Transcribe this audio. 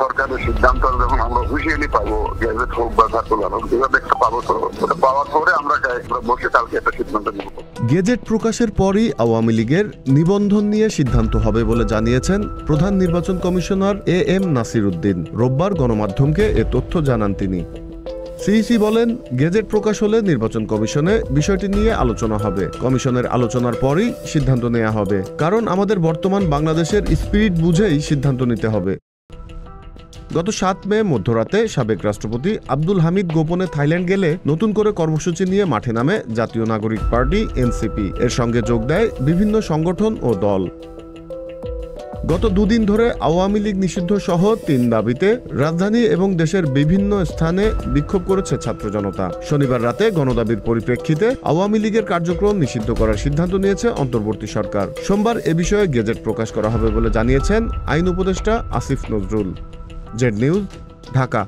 সরকারের সিদ্ধান্ত যখন আমরা হুঁশিয়ারি পাবো, গেজেট হোক বা সার্কুলার হোক, যেভাবে একটা পাবো, তো ওটা পাওয়ার পরে আমরা বসে কালকে একটা সিদ্ধান্ত নেব। গেজেট প্রকাশের পরই আওয়ামী লীগের নিবন্ধন নিয়ে সিদ্ধান্ত হবে বলে জানিয়েছেন প্রধান নির্বাচন কমিশনার এম নাসির উদ্দিন। রোববার গণমাধ্যমকে এ তথ্য জানান তিনি। সিইসি বলেন, গেজেট প্রকাশ হলে নির্বাচন কমিশনে বিষয়টি নিয়ে আলোচনা হবে। কমিশনের আলোচনার পরই সিদ্ধান্ত নেওয়া হবে, কারণ আমাদের বর্তমান বাংলাদেশের স্পিরিট বুঝেই সিদ্ধান্ত নিতে হবে। গত 7 মে মধ্যরাতে সাবেক রাষ্ট্রপতি আব্দুল হামিদ গোপনে থাইল্যান্ড গেলে নতুন করে কর্মসূচি নিয়ে মাঠে নামে জাতীয় নাগরিক পার্টি এনসিপি। এর সঙ্গে যোগ দেয় বিভিন্ন সংগঠন ও দল। গত 2 দিন ধরে আওয়ামী লীগ নিষিদ্ধ সহ 3 দাবিতে রাজধানী এবং দেশের বিভিন্ন স্থানে বিক্ষোভ করেছে ছাত্র জনতা। শনিবার রাতে গণদাবির পরিপ্রেক্ষিতে আওয়ামী লীগের কার্যক্রম নিষিদ্ধ করার সিদ্ধান্ত নিয়েছে অন্তর্বর্তী সরকার। সোমবার এ বিষয়ে গেজেট প্রকাশ করা হবে বলে জানিয়েছেন আইন উপদেষ্টা আসিফ নজরুল। Z News, Dhaka.